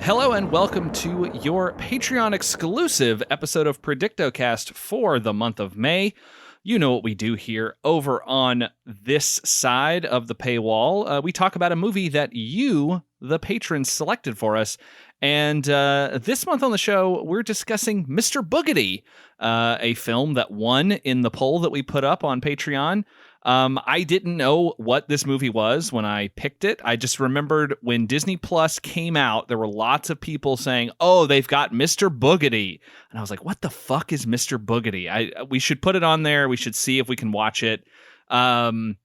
Hello and welcome to your Patreon exclusive episode of Predictocast for the month of May. You know what we do here over on this side of the paywall. We talk about a movie that you, the patrons, selected for us. And this month on the show, we're discussing Mr. Boogedy, a film that won in the poll that we put up on Patreon. I didn't know what this movie was when I picked it. I just remembered when Disney Plus came out, there were lots of people saying, oh, they've got Mr. Boogedy. And I was like, what the fuck is Mr. Boogedy? We should put it on there. We should see if we can watch it. And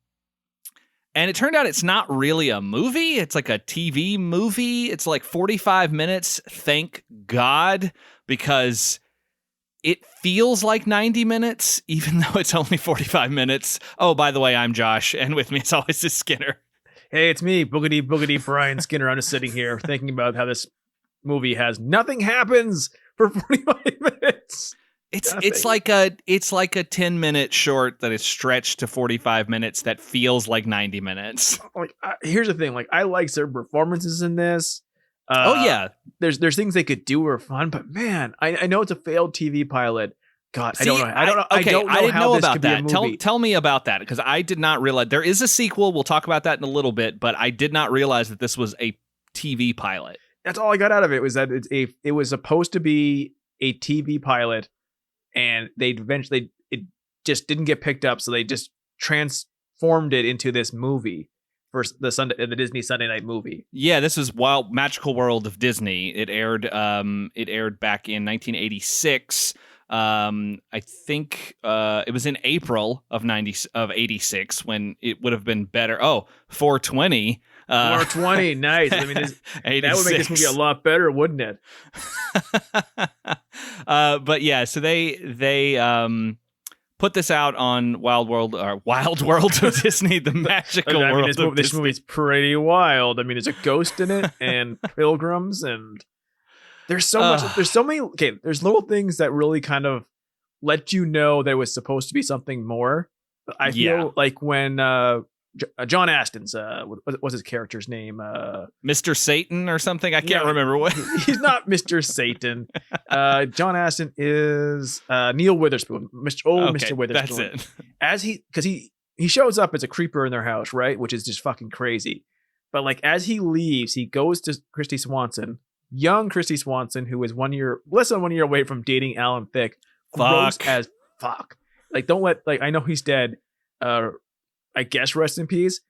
it turned out it's not really a movie. It's like a TV movie. It's like 45 minutes. Thank God, because it feels like 90 minutes, even though it's only 45 minutes. Oh, by the way, I'm Josh, and with me as always is Skinner. Hey, it's me, Boogedy Brian Skinner. I'm just sitting here thinking about how this movie has nothing happens for 45 minutes. It's like a 10-minute short that is stretched to 45 minutes that feels like 90 minutes. Here's the thing, I like certain performances in this. Oh yeah, there's things they could do are fun, but man, I know it's a failed TV pilot. God, See, I don't know. I didn't know about that. Tell me about that, because I did not realize there is a sequel. We'll talk about that in a little bit, but I did not realize that this was a TV pilot. That's all I got out of it, was that it was supposed to be a TV pilot, and it just didn't get picked up, so they just transformed it into this movie. For the Disney Sunday night movie. Yeah, this is Magical World of Disney. It aired back in 1986. I think it was in April of 86 when it would have been better. Oh, 420. 420, nice. I mean, that would make this movie a lot better, wouldn't it? But yeah, so they put this out on Wild World of Disney, the magical world of Disney. This movie's pretty wild. I mean, there's a ghost in it and pilgrims, and there's so much. There's so many. Okay, there's little things that really kind of let you know there was supposed to be something more. I feel like when John Astin's what's his character's name? Mr. Satan or something. I can't remember what. He's not Mr. Satan. John Astin is Neil Witherspoon, Mr. Witherspoon. That's it. Because he shows up as a creeper in their house, right? Which is just fucking crazy. But as he leaves, he goes to Kristy Swanson, young Kristy Swanson, who is less than 1 year away from dating Alan Thicke. Gross as fuck. Don't let I know he's dead. I guess rest in peace.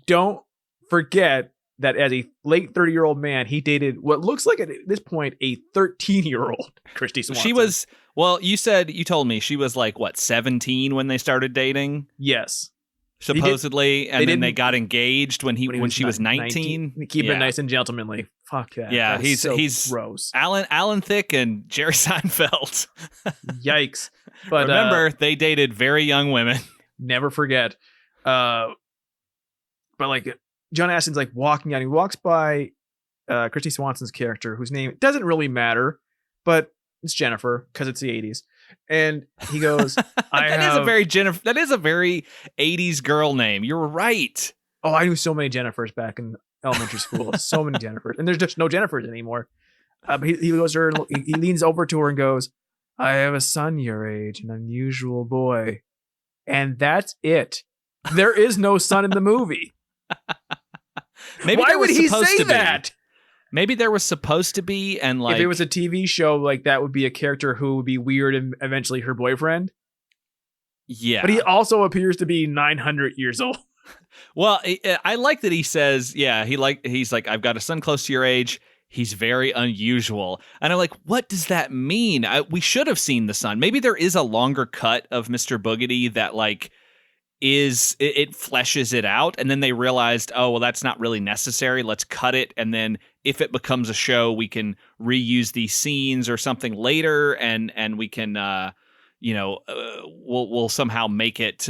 Don't forget that as a late 30-year-old man, he dated what looks like at this point a 13-year-old Kristy Swanson. She was, you told me she was 17 when they started dating? Yes. Supposedly, and then they got engaged when she was 19. Keep it nice and gentlemanly. Fuck that. Yeah, he's gross. Alan Thicke and Jerry Seinfeld. Yikes. But remember, they dated very young women. Never forget. But John Astin's walking out. He walks by Kristy Swanson's character, whose name doesn't really matter, but it's Jennifer because it's the 80s. And he goes, That is a very 80s girl name. You're right. Oh, I knew so many Jennifers back in elementary school. So many Jennifers. And there's just no Jennifers anymore. But he goes to her, he leans over to her and goes, I have a son your age, an unusual boy. And that's it. There is no son in the movie. Why would he say that? Maybe there was supposed to be, and if it was a TV show, that would be a character who would be weird and eventually her boyfriend. Yeah, but he also appears to be 900 years old. Well, I like that he says, he's like, I've got a son close to your age. He's very unusual. And I'm like, what does that mean? We should have seen the son. Maybe there is a longer cut of Mr. Boogedy that it fleshes it out, and then they realized, oh well, that's not really necessary, let's cut it, and then if it becomes a show we can reuse these scenes or something later, and we can we'll somehow make it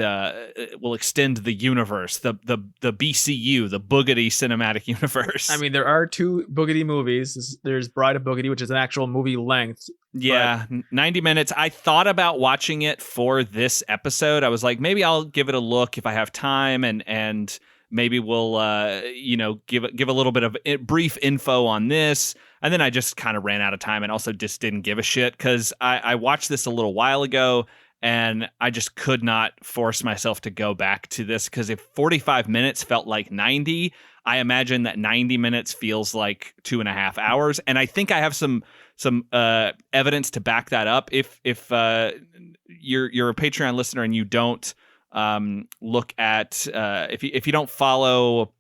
we'll extend the universe, the BCU, the Boogedy Cinematic Universe. I mean, there are 2 Boogedy movies. There's Bride of Boogedy, which is an actual movie length. Yeah, 90 minutes. I thought about watching it for this episode. I was like, maybe I'll give it a look if I have time, and maybe we'll give a little bit of brief info on this. And then I just kind of ran out of time and also just didn't give a shit because I watched this a little while ago and I just could not force myself to go back to this because if 45 minutes felt like 90, I imagine that 90 minutes feels like 2.5 hours. And I think I have some evidence to back that up. If you're a Patreon listener and you don't look at if you don't follow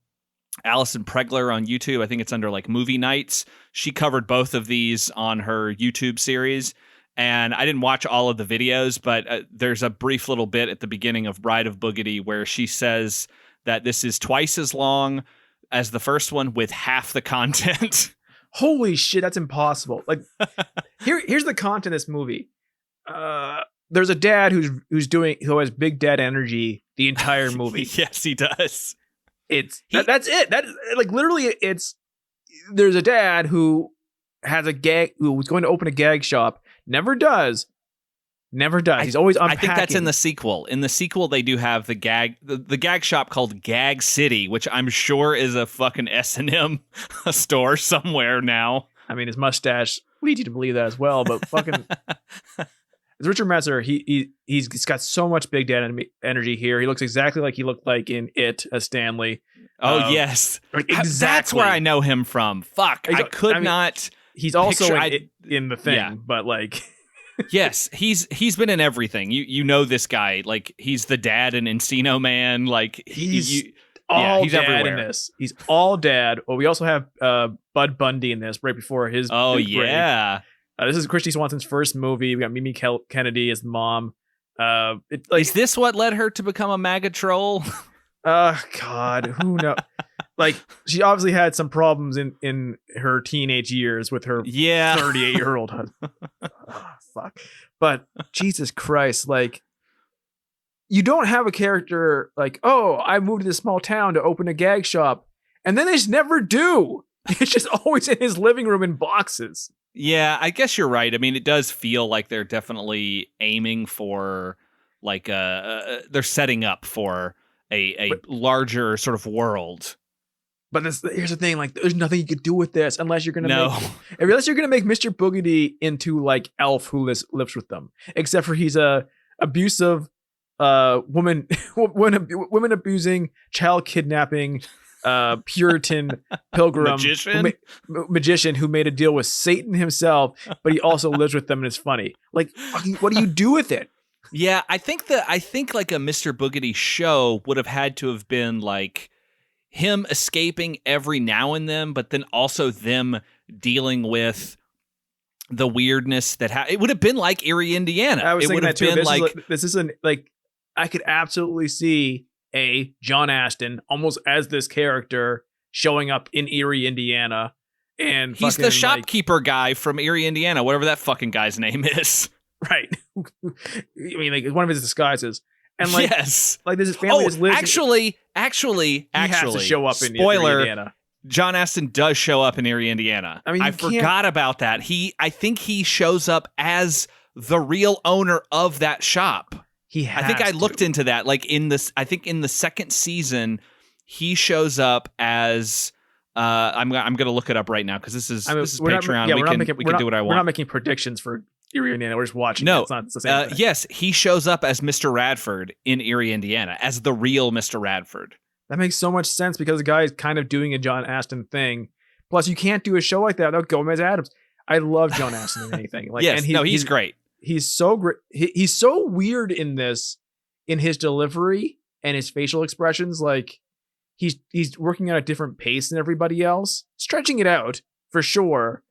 Allison Pregler on YouTube, I think it's under like Movie Nights. She covered both of these on her YouTube series. And I didn't watch all of the videos, but there's a brief little bit at the beginning of Bride of Boogedy where she says that this is twice as long as the first one with half the content. Holy shit, that's impossible. Like, here's the content of this movie. There's a dad who has big dad energy the entire movie. Yes, he does. That's it. That like literally, there's a dad who has who was going to open a gag shop. Never does. He's always unpacking. I think that's in the sequel. In the sequel, they do have the gag shop called Gag City, which I'm sure is a fucking S&M store somewhere now. I mean, his mustache leads you to believe that as well, but fucking... It's Richard Messer. He's got so much big dad energy here. He looks exactly like he looked like in It as Stanley. Oh, yes. Exactly. That's where I know him from. Fuck. I could not... He's also in the thing, yeah. But like... Yes, he's been in everything. You know this guy. Like, he's the dad in Encino Man. Like, he's dad everywhere. In this. He's all dad. Well, we also have Bud Bundy in this right before his big break. This is Kristy Swanson's first movie. We got Mimi Kennedy as the mom. Is this what led her to become a MAGA troll? God, who knows? Like, she obviously had some problems in her teenage years with her 38-year-old husband. Oh, fuck. But Jesus Christ, like, you don't have a character like, oh, I moved to this small town to open a gag shop, and then they just never do. It's just always in his living room in boxes. Yeah, I guess you're right. I mean, it does feel like they're definitely aiming for, like, they're setting up for a larger sort of world. But here's the thing, like, there's nothing you could do with this unless you're gonna make Mr. Boogedy into like Elf who lives with them. Except for he's a abusive woman abusing, child kidnapping, Puritan pilgrim magician who made a deal with Satan himself, but he also lives with them and it's funny. Like, what do you do with it? Yeah, I think like a Mr. Boogedy show would have had to have been like him escaping every now and then, but then also them dealing with the weirdness that it would have been like Eerie, Indiana. I was it thinking would have that too. been This isn't like, I could absolutely see John Astin almost as this character showing up in Eerie, Indiana, and he's the shopkeeper guy from Eerie, Indiana, whatever that fucking guy's name is. Right. I mean, like, it's one of his disguises. And like, yes, like this is family. Actually, he has to show up in spoiler, Eerie, Indiana. John Astin does show up in Eerie, Indiana. I mean, I forgot about that. I think he shows up as the real owner of that shop. I think I looked into that. Like I think in the second season, he shows up as. I'm gonna look it up right now because this is Patreon. We can do what I want. We're not making predictions for Eerie, Indiana. We're just watching. No, it's not the same thing. Yes, he shows up as Mr. Radford in Eerie, Indiana, as the real Mr. Radford. That makes so much sense because the guy is kind of doing a John Astin thing. Plus, you can't do a show like that without Gomez Addams. I love John Astin in anything. Like, yes, and he's great. He's so great. He's so weird in this, in his delivery and his facial expressions. Like, he's working at a different pace than everybody else, stretching it out for sure.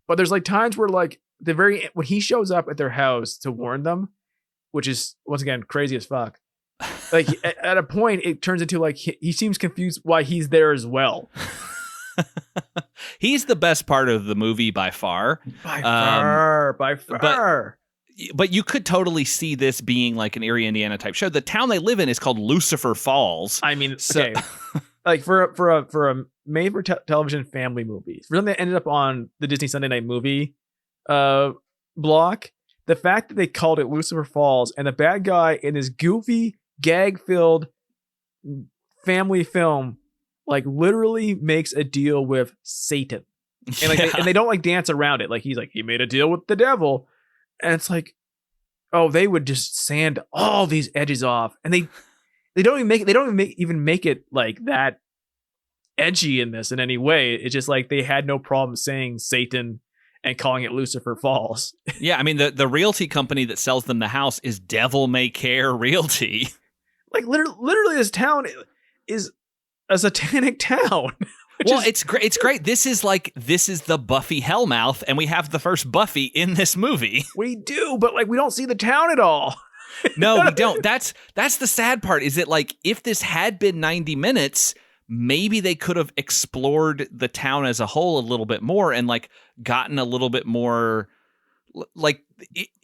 But there's like times where like when he shows up at their house to warn them, which is once again crazy as fuck. Like at a point, it turns into like he seems confused why he's there as well. He's the best part of the movie by far. By far. But you could totally see this being like an Eerie, Indiana type show. The town they live in is called Lucifer Falls. I mean, okay. Like for a made for television family movie, for something that ended up on the Disney Sunday Night Movie block, the fact that they called it Lucifer Falls and the bad guy in this goofy, gag-filled family film, like, literally makes a deal with Satan. And like they don't like dance around it. Like he's like, he made a deal with the devil. And it's like, oh, they would just sand all these edges off. And they don't even make it like that edgy in this in any way. It's just like they had no problem saying Satan and calling it Lucifer Falls. Yeah, I mean the realty company that sells them the house is Devil May Care Realty. Like literally this town is a satanic town. Well, it's great. It's great. This is the Buffy Hellmouth, and we have the first Buffy in this movie. We do, but like we don't see the town at all. No, we don't. That's the sad part. Is that like if this had been 90 minutes, maybe they could have explored the town as a whole a little bit more and like gotten a little bit more. Like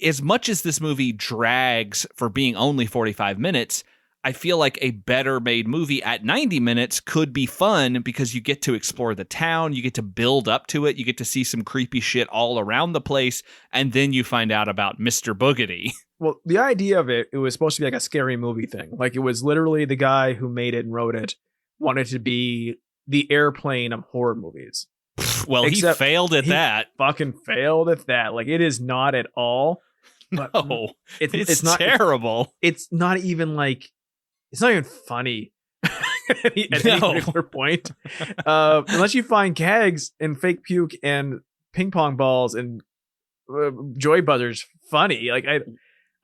as much as this movie drags for being only 45 minutes. I feel like a better made movie at 90 minutes could be fun because you get to explore the town, you get to build up to it, you get to see some creepy shit all around the place, and then you find out about Mr. Boogedy. Well, the idea of it was supposed to be like a scary movie thing. Like it was literally the guy who made it and wrote it wanted to be the Airplane of horror movies. Well, he failed at that. Fucking failed at that. Like it is not at all. But no, it's not terrible. It's not even like. It's not even funny at any particular point. Unless you find gags and fake puke and ping pong balls and joy buzzers funny. Like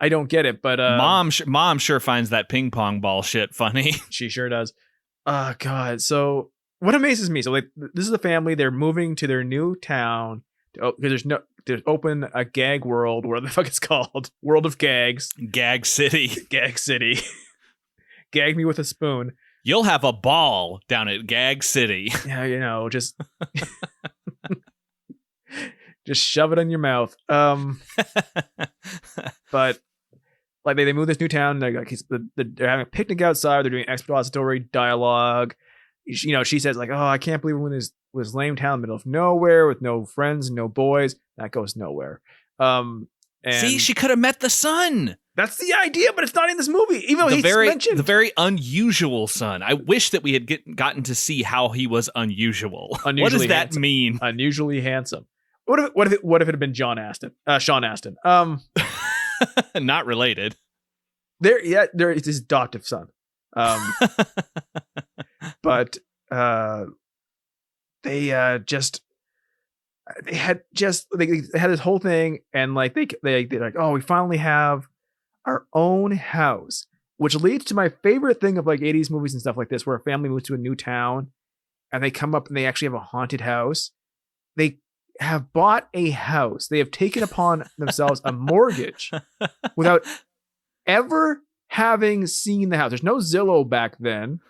I don't get it, but mom sure finds that ping pong ball shit funny. She sure does. Oh God. So what amazes me? So like this is a family. They're moving to their new town because there's open a gag world. What the fuck it's called? World of Gags. Gag City. Gag City. Gag me with a spoon. You'll have a ball down at Gag City. Yeah, just shove it in your mouth. But like they move this new town. They're having a picnic outside. They're doing expository dialogue. She says like, "Oh, I can't believe we're in this lame town in the middle of nowhere with no friends and no boys." That goes nowhere. And see, she could have met the son. That's the idea, but it's not in this movie. Even though he's mentioned the very unusual son. I wish that we had gotten to see how he was unusual. What does that mean? Unusually handsome. What if it had been Sean Astin? Not related. There is his adoptive son. But they had this whole thing, and like they're like, oh, we finally have our own house, which leads to my favorite thing of like 80s movies and stuff like this, where a family moves to a new town and they come up and they actually have a haunted house. They have bought a house. They have taken upon themselves a mortgage without ever having seen the house. There's no Zillow back then.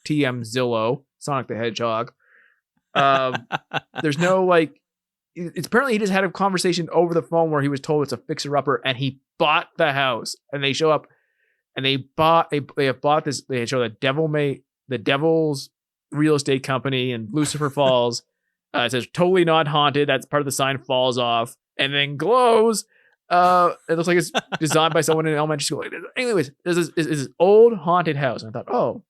TM Zillow, Sonic the Hedgehog. There's no like, it's apparently he just had a conversation over the phone where he was told it's a fixer-upper and he bought the house, and they show up and they have bought this. They show the Devil's real estate company in Lucifer Falls. It says totally not haunted. That's part of the sign falls off and then glows. It looks like it's designed by someone in elementary school. Anyways, there's this old haunted house. And I thought, oh,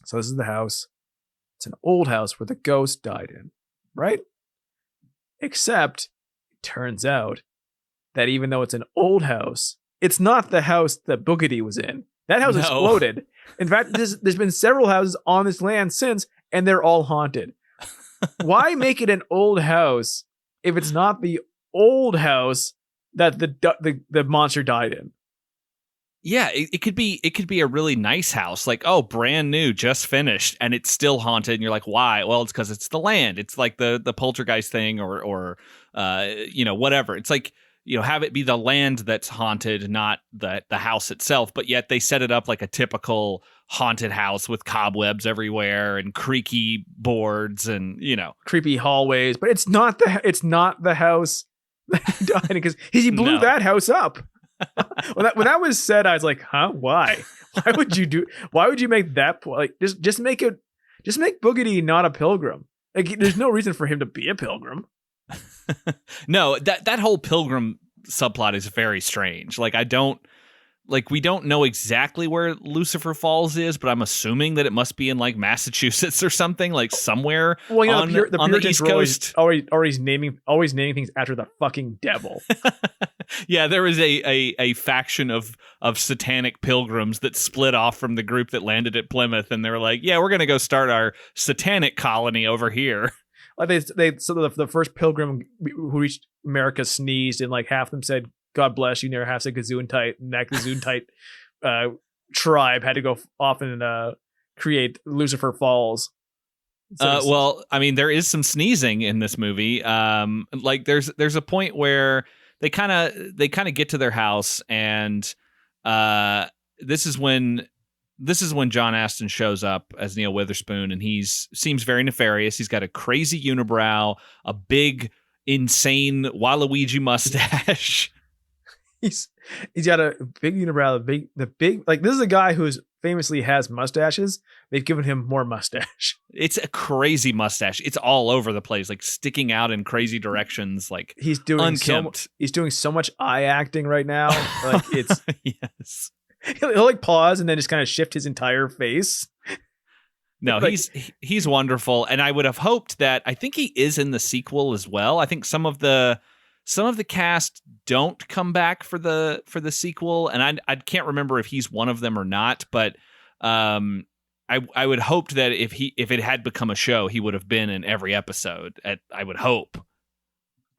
so this is the house. It's an old house where the ghost died in, right? Except it turns out that even though it's an old house, it's not the house that Boogedy was in. That house exploded. In fact, there's been several houses on this land since, and they're all haunted. Why make it an old house if it's not the old house that the monster died in? Yeah, it could be a really nice house, like, oh, brand new, just finished, and it's still haunted, and you're like, why? Well, it's because it's the land. It's like the poltergeist thing, or whatever. It's like, have it be the land that's haunted, not the house itself. But yet they set it up like a typical haunted house with cobwebs everywhere and creaky boards and creepy hallways. But it's not the house that he died in, because he blew that house up. When that was said, I was like, huh? Why? Why would you make that point? Like, just make Boogedy not a pilgrim. Like, there's no reason for him to be a pilgrim. No, that whole pilgrim subplot is very strange. Like, I don't like we don't know exactly where Lucifer Falls is, but I'm assuming that it must be in like Massachusetts or something, like somewhere on the East Coast. Always naming things after the fucking devil. Yeah, there was a faction of satanic pilgrims that split off from the group that landed at Plymouth, and they were like, "Yeah, we're gonna go start our satanic colony over here." Like the first pilgrim who reached America sneezed, and like half of them said, "God bless you," near half said Gesundheit, and that Gesundheit tribe had to go off and create Lucifer Falls. Well, I mean, there is some sneezing in this movie. Like there's a point where they kind of get to their house, and this is when John Astin shows up as Neil Witherspoon, and seems very nefarious. He's got a crazy unibrow, a big, insane Waluigi mustache. He's got a big unibrow, the big like this is a guy who's famously has mustaches. They've given him more mustache. It's a crazy mustache. It's all over the place, like sticking out in crazy directions. Like he's doing unkempt. He's doing so much eye acting right now. Like it's yes. He'll like pause and then just kind of shift his entire face. No, like, he's wonderful, and I would have hoped that. I think he is in the sequel as well. I think some of the cast don't come back for the sequel, and I can't remember if he's one of them or not. But I would hope that if it had become a show, he would have been in every episode. I would hope.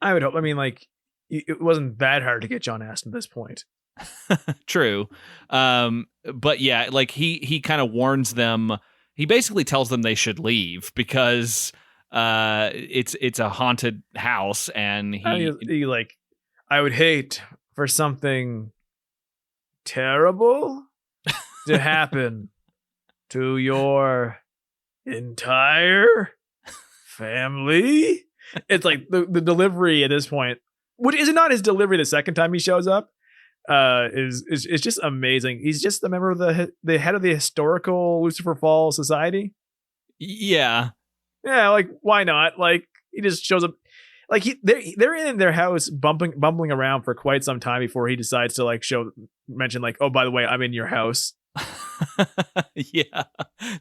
I mean, like it wasn't that hard to get John Astin at this point. True, but yeah, like he kind of warns them. He basically tells them they should leave because it's a haunted house, and he like, I would hate for something terrible to happen to your entire family. It's like the delivery at this point, which is not his delivery the second time he shows up, is just amazing. He's just a member of the head of the historical Lucifer Falls Society. Yeah, like why not? Like he just shows up. Like they're in their house bumbling around for quite some time before he decides to like mention like, oh, by the way, I'm in your house. Yeah,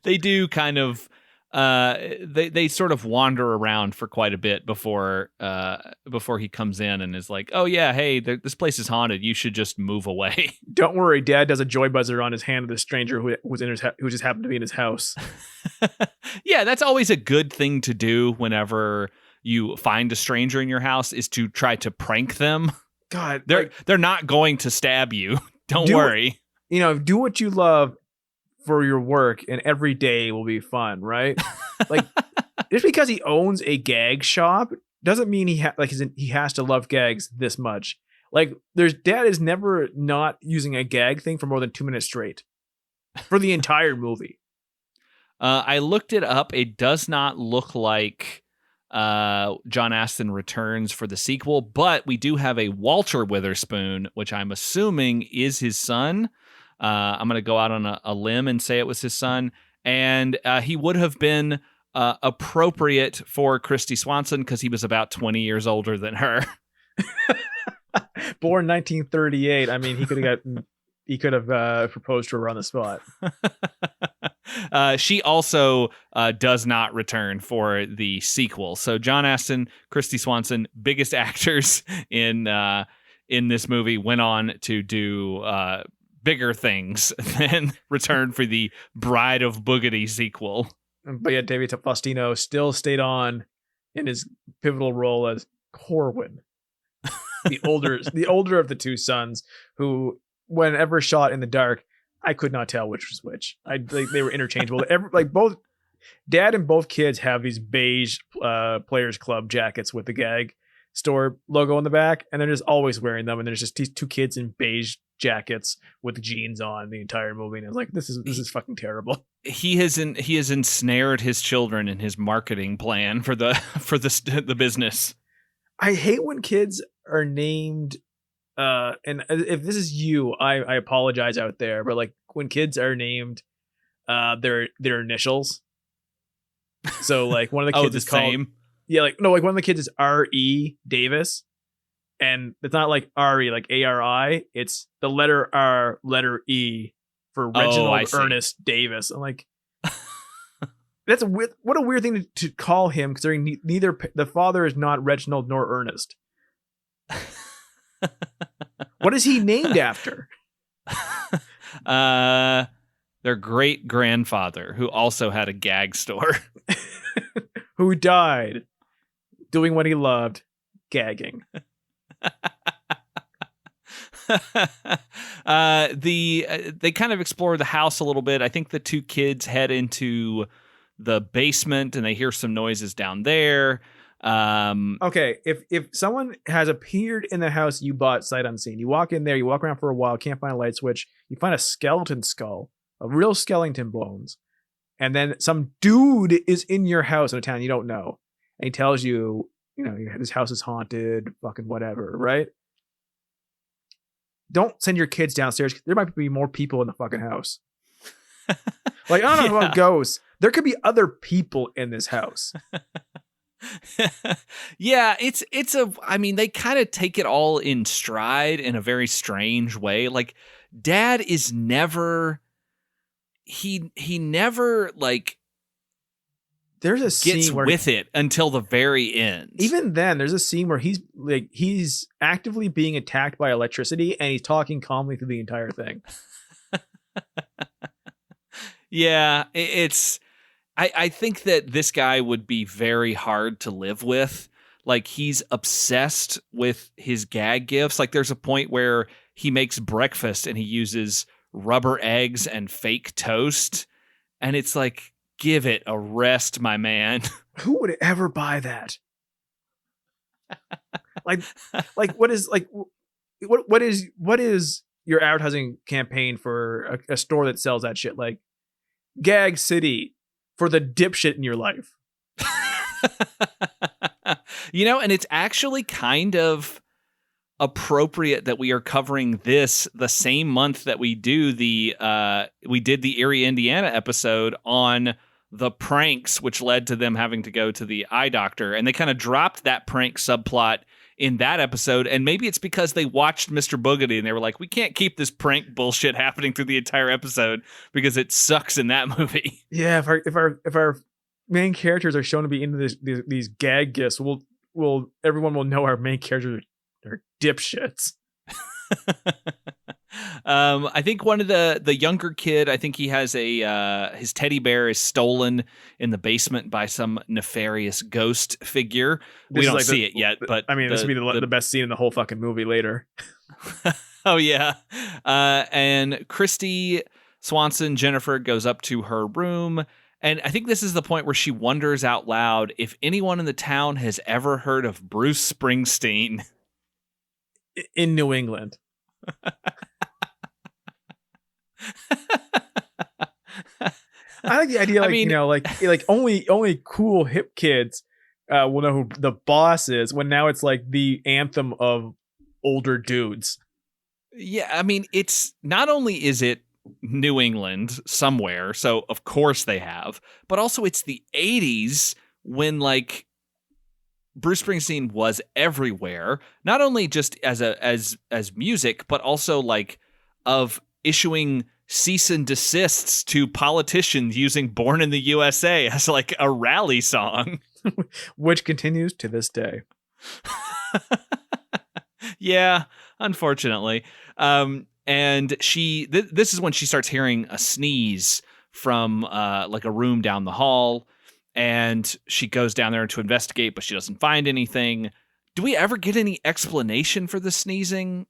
they do kind of they sort of wander around for quite a bit before he comes in and is like, oh yeah, hey, this place is haunted, you should just move away. Don't worry, Dad does a joy buzzer on his hand to the stranger who just happened to be in his house. Yeah, that's always a good thing to do whenever you find a stranger in your house, is to try to prank them. God, they're not going to stab you. Don't worry. Do what you love for your work, and every day will be fun, right? Like, just because he owns a gag shop doesn't mean he has to love gags this much. Like, Dad is never not using a gag thing for more than 2 minutes straight for the entire movie. I looked it up. It does not look like John Astin returns for the sequel, but we do have a Walter Witherspoon, which I'm assuming is his son. I'm going to go out on a limb and say it was his son, and he would have been appropriate for Kristy Swanson because he was about 20 years older than her. Born 1938. I mean, he could have proposed to her on the spot. She also does not return for the sequel. So John Astin, Kristy Swanson, biggest actors in this movie, went on to do bigger things than return for the Bride of Boogedy sequel. But yet David Faustino still stayed on in his pivotal role as Corwin, the older of the two sons, who, whenever shot in the dark, I could not tell which was which. They were interchangeable. Both Dad and both kids have these beige Players Club jackets with the gag store logo on the back, and they're just always wearing them. And there's just these two kids in beige jackets with jeans on the entire movie, and I was like, this is fucking terrible. He has ensnared his children in his marketing plan for the business. I hate when kids are named. And if this is you, I apologize out there, but like when kids are named their initials. So like one of the kids is called same. Yeah, like no, like one of the kids is R.E. Davis, And it's not like Ari, like ARI. It's the letter R, letter E for Reginald Ernest Davis. I'm like, that's what a weird thing to call him, considering neither the father is not Reginald nor Ernest. What is he named after? Their great grandfather, who also had a gag store, who died doing what he loved, gagging. They kind of explore the house a little bit. I think the two kids head into the basement and they hear some noises down there. Okay, if someone has appeared in the house you bought sight unseen, you walk in there, you walk around for a while, can't find a light switch, you find a skeleton skull, a real skeleton bones, and then some dude is in your house in a town you don't know, and he tells you, this house is haunted, fucking whatever, right? Don't send your kids downstairs. There might be more people in the fucking house. Like, I don't know about ghosts. There could be other people in this house. Yeah, they kind of take it all in stride in a very strange way. Like, Dad is never, he never like there's a scene gets where with it until the very end. Even then, there's a scene where he's actively being attacked by electricity and he's talking calmly through the entire thing. Yeah, I think that this guy would be very hard to live with. Like, he's obsessed with his gag gifts. Like, there's a point where he makes breakfast and he uses rubber eggs and fake toast. And it's like, give it a rest, my man. Who would ever buy that? like what is your advertising campaign for a store that sells that shit? Like, Gag City for the dipshit in your life. And it's actually kind of appropriate that we are covering this the same month that we did the Eerie, Indiana episode on the pranks, which led to them having to go to the eye doctor. And they kind of dropped that prank subplot in that episode. And maybe it's because they watched Mr. Boogedy and they were like, we can't keep this prank bullshit happening through the entire episode because it sucks in that movie. Yeah. If our main characters are shown to be into these gag gifts, everyone will know our main characters are dipshits. I think one of the younger kid, I think he has his teddy bear is stolen in the basement by some nefarious ghost figure. We don't see it yet, but this would be the best scene in the whole fucking movie later. Oh yeah. And Kristy Swanson, Jennifer, goes up to her room, and I think this is the point where she wonders out loud if anyone in the town has ever heard of Bruce Springsteen in New England. I like the idea, like only cool hip kids will know who the boss is, when now it's like the anthem of older dudes. Yeah, I mean, it's not only is it New England somewhere, so of course they have, but also it's the 80s when like Bruce Springsteen was everywhere, not only just as music, but also like of issuing cease and desists to politicians using Born in the USA as like a rally song. Which continues to this day. Yeah, unfortunately. And this is when she starts hearing a sneeze from like a room down the hall, and she goes down there to investigate, but she doesn't find anything. Do we ever get any explanation for the sneezing?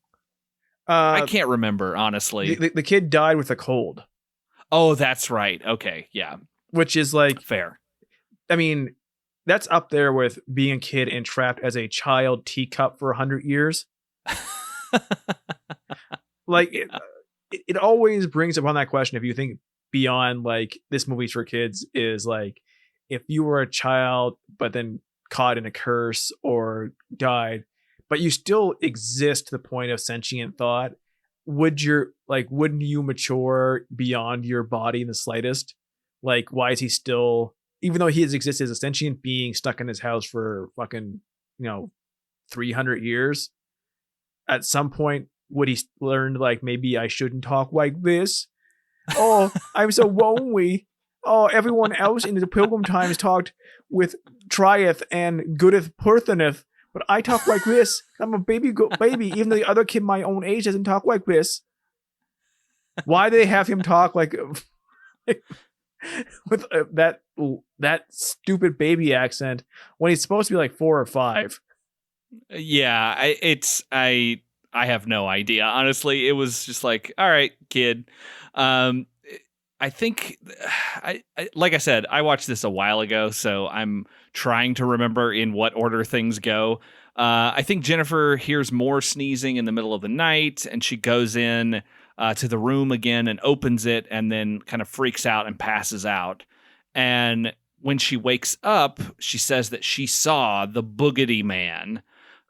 I can't remember, honestly. The kid died with a cold. Oh, that's right. Okay, yeah. Which is like fair. I mean, that's up there with being a kid and trapped as a child teacup for 100 years. Like, it always brings upon that question, if you think beyond like this movie's for kids, is like, if you were a child but then caught in a curse or died, but you still exist to the point of sentient thought, wouldn't you mature beyond your body in the slightest? Like, why is he still, even though he has existed as a sentient being stuck in his house for fucking 300 years, at some point would he learn like maybe I shouldn't talk like this? Oh, I'm so lonely. Oh, everyone else in the Pilgrim Times talked with trieth and goodeth pertheneth, but I talk like this. I'm a baby, even though the other kid my own age doesn't talk like this. Why do they have him talk like with that stupid baby accent when he's supposed to be like 4 or 5? Yeah, I have no idea. Honestly, it was just like, all right, kid. I think, like I said, I watched this a while ago, so I'm trying to remember in what order things go. I think Jennifer hears more sneezing in the middle of the night, and she goes in to the room again and opens it, and then kind of freaks out and passes out. And when she wakes up, she says that she saw the Boogedy Man,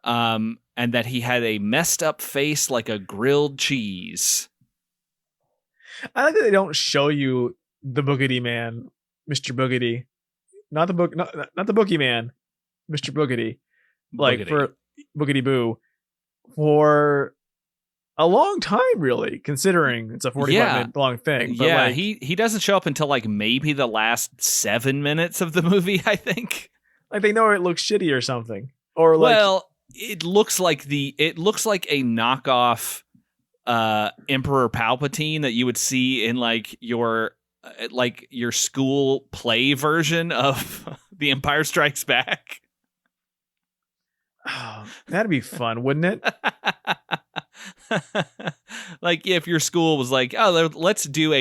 and that he had a messed up face like a grilled cheese. I like that they don't show you the Boogedy Man, Mr. Boogedy, not the Boogie Man, Mr. Boogedy, like for Boogedy Boo, for a long time, really, considering it's a 45-minute long thing. But yeah, like, he doesn't show up until like maybe the last 7 minutes of the movie, I think. Like they know it looks shitty or something, or like, well, it looks like a knockoff Emperor Palpatine that you would see in like your school play version of The Empire Strikes Back. Oh, that'd be fun, wouldn't it? Like if your school was like, oh, let's do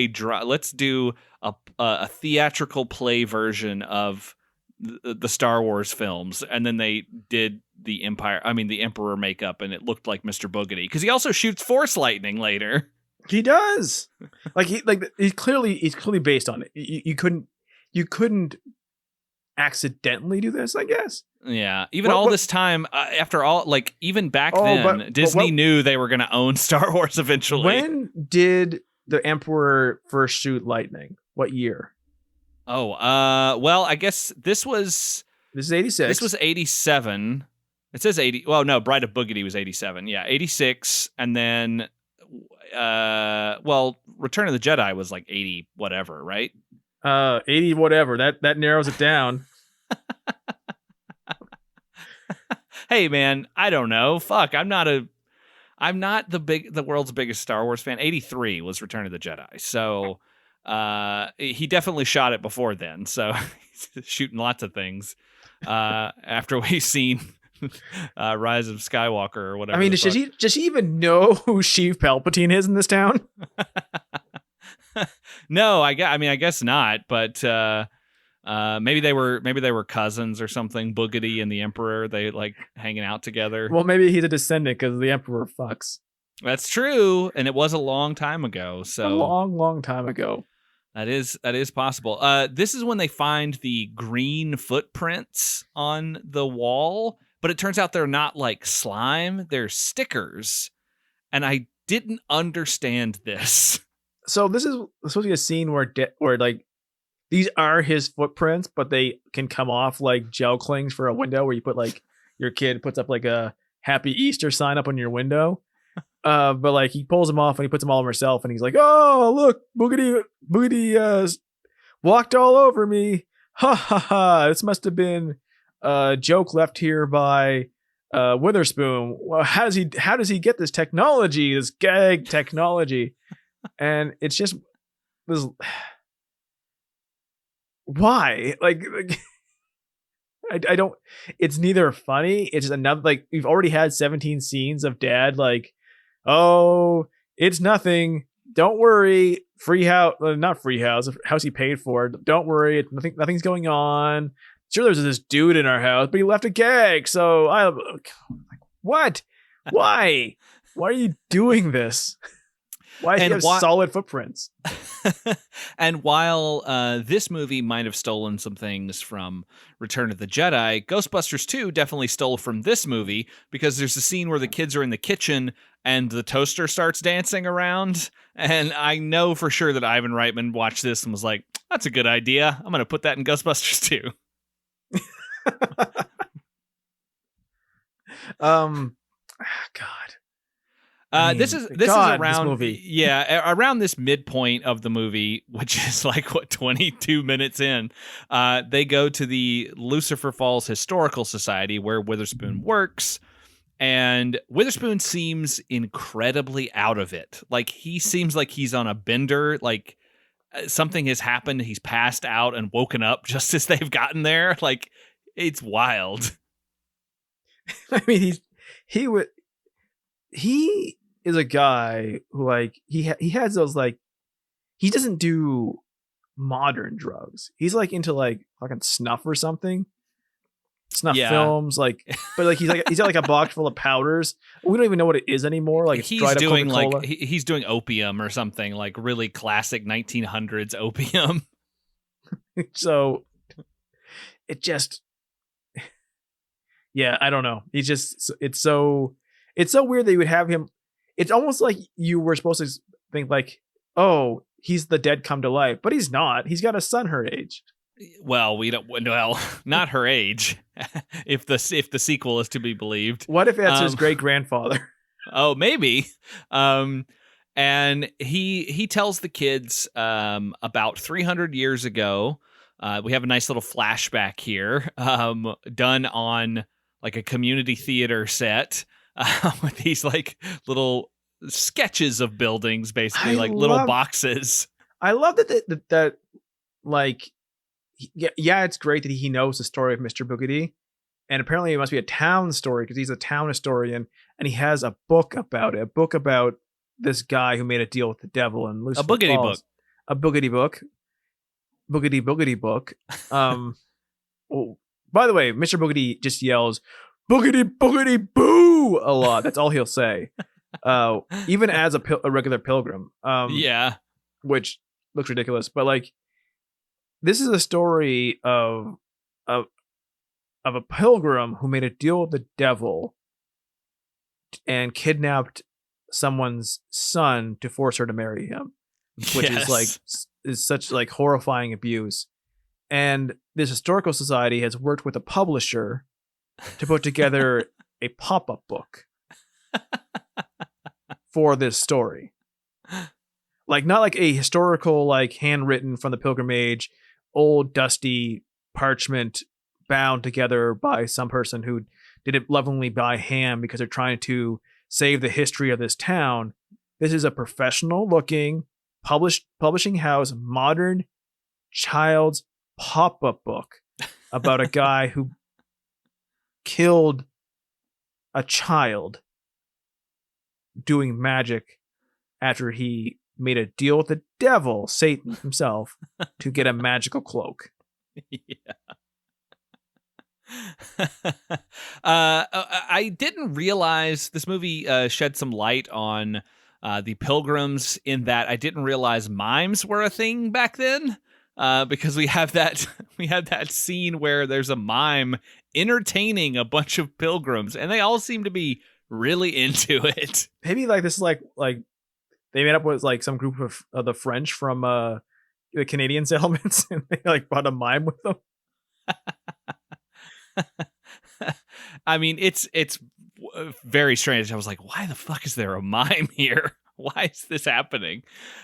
a theatrical play version of the Star Wars films, and then they did the Emperor makeup, and it looked like Mr. Boogedy because he also shoots force lightning later. He does. He's clearly based on it. You couldn't accidentally do this, I guess. Yeah, even this time, after all, like even back then, Disney knew they were going to own Star Wars eventually. When did the Emperor first shoot lightning? What year? Oh, well, I guess this is 86. This was 87. It says 80. Well, no, Bride of Boogedy was 87. Yeah, 86, and then, Return of the Jedi was like 80 whatever, right? 80 whatever. That narrows it down. Hey man, I don't know. Fuck, I'm not the world's biggest Star Wars fan. 83 was Return of the Jedi. So he definitely shot it before then. So he's shooting lots of things after we've seen Rise of Skywalker or whatever. I mean, does she even know who Sheev Palpatine is in this town? No, I guess not, but maybe they were cousins or something. Boogedy and the Emperor, they like hanging out together. Well, maybe he's a descendant because the Emperor fucks. That's true, and it was a long time ago. So a long time ago. That is possible. This is when they find the green footprints on the wall, but it turns out they're not like slime; they're stickers, and I didn't understand this. So this is supposed to be a scene where like these are his footprints, but they can come off like gel clings for a window where you put like your kid puts up like a Happy Easter sign up on your window. But like he pulls them off and he puts them all over himself and he's like, oh, look, Boogedy walked all over me. Ha ha ha. This must have been a joke left here by Witherspoon. Well, how does he get this technology, this gag technology? And it's just this. Why? Like I don't. It's neither funny. It's just another, like, we've already had 17 scenes of dad like, oh, it's nothing. Don't worry. Free house, not free house. House he paid for. Don't worry. Nothing's going on. Sure, there's this dude in our house, but he left a gag. So like, what? Why? Why are you doing this? Why does he have solid footprints? And while this movie might have stolen some things from Return of the Jedi, Ghostbusters 2 definitely stole from this movie because there's a scene where the kids are in the kitchen and the toaster starts dancing around. And I know for sure that Ivan Reitman watched this and was like, that's a good idea. I'm going to put that in Ghostbusters 2. God. This is God, around this movie. around this midpoint of the movie, which is like 22 minutes in. They go to the Lucifer Falls Historical Society where Witherspoon works, and Witherspoon seems incredibly out of it. Like he seems like he's on a bender. Like something has happened. He's passed out and woken up just as they've gotten there. Like it's wild. I mean, he is a guy who like he has those like he doesn't do modern drugs. He's like into like fucking snuff or something. Snuff films, like, but like he's got like a box full of powders. We don't even know what it is anymore. Like it's he's dried up doing Coca-Cola. like he's doing opium or something, like really classic 1900s opium. So it just, yeah, I don't know. He's just it's so weird that you would have him. It's almost like you were supposed to think like, oh, he's the dead come to life, but he's not. He's got a son her age. Well, we don't. Well, not her age. if the sequel is to be believed. What if that's his great grandfather? Oh, maybe. And he tells the kids about 300 years ago. We have a nice little flashback here, done on like a community theater set with these like little sketches of buildings, basically little boxes. I love that like. Yeah, it's great that he knows the story of Mr. Boogedy, and apparently it must be a town story because he's a town historian, and he has a book about it, a book about this guy who made a deal with the devil and Lucifer Boogedy Falls. book, a Boogedy book, Boogedy book. Oh, by the way, Mr. Boogedy just yells "Boogedy Boogedy Boo" a lot. That's all he'll say, even as a regular pilgrim. Which looks ridiculous, but like. This is a story of a pilgrim who made a deal with the devil and kidnapped someone's son to force her to marry him, which is such like horrifying abuse. And this historical society has worked with a publisher to put together a pop-up book for this story. Like not like a historical, like handwritten from the Pilgrim Age, old dusty parchment bound together by some person who did it lovingly by hand because they're trying to save the history of this town. This is a professional looking publishing house, modern child's pop-up book about a guy who killed a child doing magic after he made a deal with the devil, Satan himself, to get a magical cloak. Yeah. I didn't realize this movie shed some light on the pilgrims in that I didn't realize mimes were a thing back then. Because we have that scene where there's a mime entertaining a bunch of pilgrims, and they all seem to be really into it. Maybe like this is like they made up with like some group of the French from the Canadian settlements, and they like brought a mime with them. I mean, it's very strange. I was like, why the fuck is there a mime here? Why is this happening?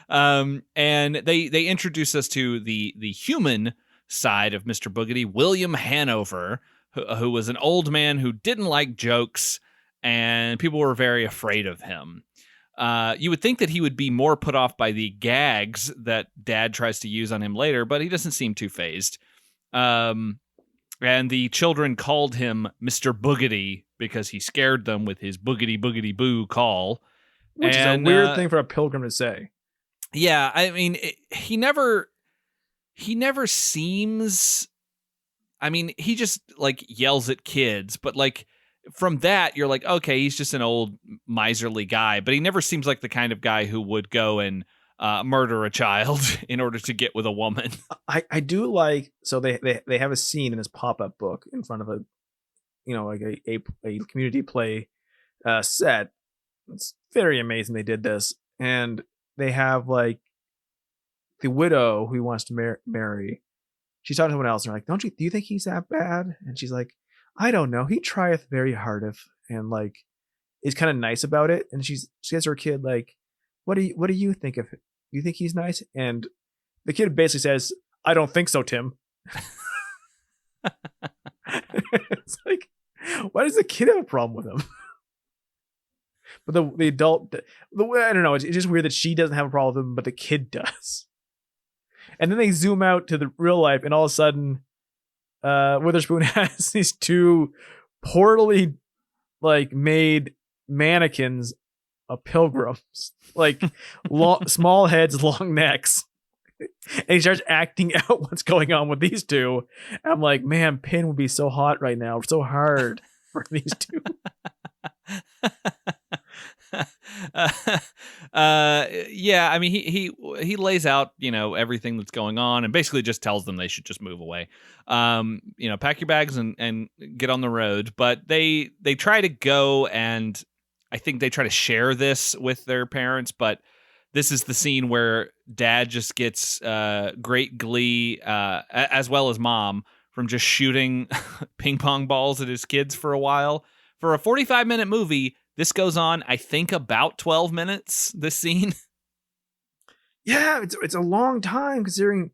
And they introduce us to the human side of Mr. Boogedy, William Hanover, who was an old man who didn't like jokes, and people were very afraid of him. You would think that he would be more put off by the gags that Dad tries to use on him later, but he doesn't seem too fazed. And the children called him Mr. Boogedy because he scared them with his boogedy boogedy boo call. Which is a weird thing for a pilgrim to say. Yeah, I mean, he never seems... I mean, he just, like, yells at kids, but, like, from that, you're like, okay, he's just an old miserly guy, but he never seems like the kind of guy who would go and murder a child in order to get with a woman. I do like, so they have a scene in this pop-up book in front of a, like a community play set. It's very amazing they did this. And they have like the widow who he wants to marry. She's talking to someone else and they're like, do you think he's that bad? And she's like, I don't know. He trieth very hardeth. And like, is kind of nice about it, and she says to her kid like, what do you think of him? Do you think he's nice? And the kid basically says, I don't think so, Tim. It's like, why does the kid have a problem with him? But the adult, the way, I don't know, it's just weird that she doesn't have a problem with him, but the kid does. And then they zoom out to the real life, and all of a sudden, Witherspoon has these two poorly like made mannequins of pilgrims, like small heads, long necks. And he starts acting out what's going on with these two. And I'm like, man, Pin would be so hot right now, so hard for these two. Yeah, I mean, he lays out, you know, everything that's going on, and basically just tells them they should just move away. You know, pack your bags and get on the road. But they try to go, and I think they try to share this with their parents, but this is the scene where dad just gets great glee, as well as mom, from just shooting ping pong balls at his kids for a while. For a 45-minute movie, this goes on, I think, about 12 minutes, this scene. Yeah, it's a long time considering.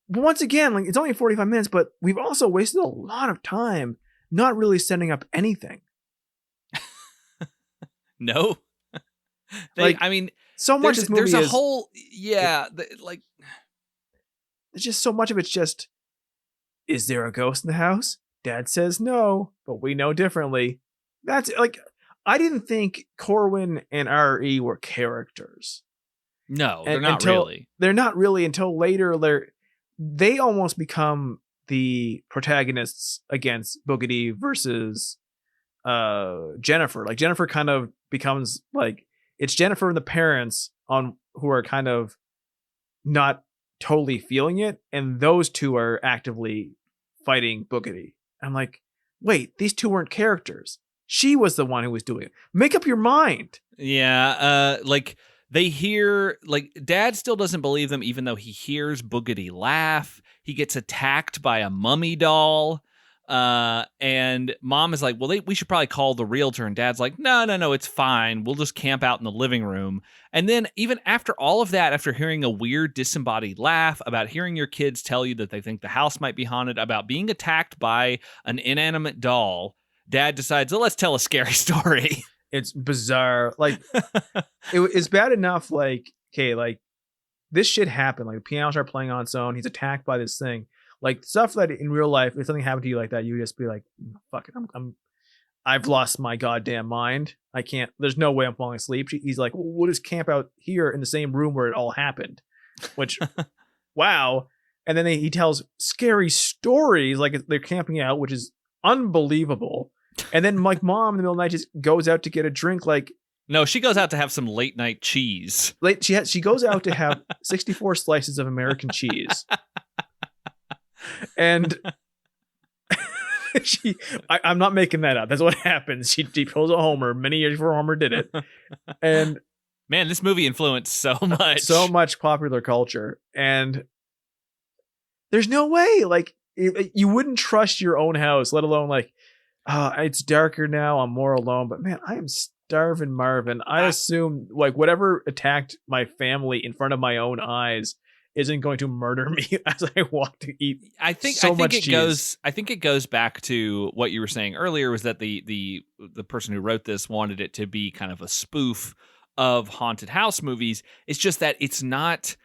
But once again, like, it's only 45 minutes, but we've also wasted a lot of time not really setting up anything. No. I mean, so much this movie there's a is, whole, yeah, like, it's just so much of it's just, is there a ghost in the house? Dad says no, but we know differently. That's like, I didn't think Corwin and RE were characters. No, they're not really. They're not really until later. They almost become the protagonists against Boogedy versus Jennifer. Like, Jennifer kind of becomes like, it's Jennifer and the parents who are kind of not totally feeling it, and those two are actively fighting Boogedy. I'm like, wait, these two weren't characters. She was the one who was doing it. Make up your mind. Yeah, like, they hear, like, dad still doesn't believe them, even though he hears Boogedy laugh. He gets attacked by a mummy doll. And mom is like, well, we should probably call the realtor. And dad's like, no, it's fine. We'll just camp out in the living room. And then even after all of that, after hearing a weird disembodied laugh, about hearing your kids tell you that they think the house might be haunted, about being attacked by an inanimate doll, dad decides, well, let's tell a scary story. It's bizarre. Like, it's bad enough. Like, okay, like, this shit happened. Like, the pianos are playing on its own. He's attacked by this thing. Like, stuff that in real life, if something happened to you like that, you would just be like, fuck it. I've lost my goddamn mind. I can't, there's no way I'm falling asleep. He's like, well, we'll just camp out here in the same room where it all happened, which, wow. And then he tells scary stories like they're camping out, which is unbelievable. And then like mom in the middle of the night just goes out to get a drink. Like, no, she goes out to have some late night cheese. She goes out to have 64 slices of American cheese. And I'm not making that up. That's what happens. She pulls a Homer many years before Homer did it. And man, this movie influenced so much popular culture. And there's no way, like, you wouldn't trust your own house, let alone like, it's darker now, I'm more alone. But man, I am starving Marvin. I assume like whatever attacked my family in front of my own eyes isn't going to murder me as I walk to eat. I think it goes back to what you were saying earlier, was that the person who wrote this wanted it to be kind of a spoof of haunted house movies. It's just that it's not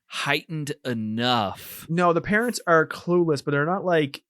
heightened enough. No, the parents are clueless, but they're not like